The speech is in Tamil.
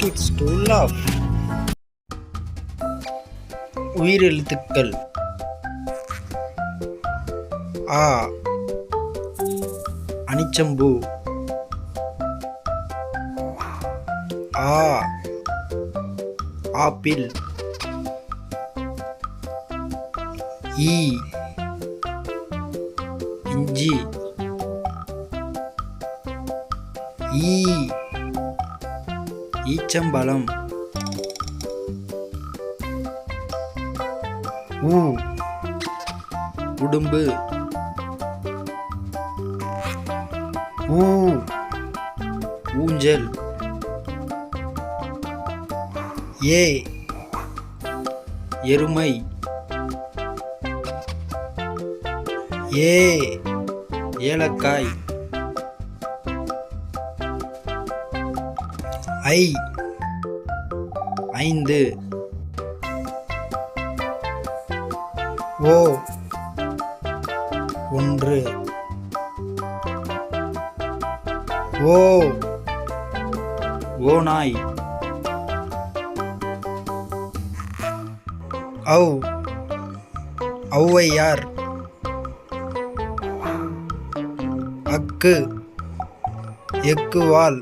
kids to laugh. உயிரெழுத்துக்கள் ஆ அனிச்சம்பூ, ஆ ஆப்பிள், ஈ இஞ்சி, ஈ ஈச்சம்பழம், ஊ உடும்பு, ஊ ஊஞ்சல், ஏ எருமை, ஏ ஏலக்காய், ஐ ஐந்து, ஓ ஒன்று, ஓ ஓநாய், ஔ ஔவையார், அக்கு எக்குவால்,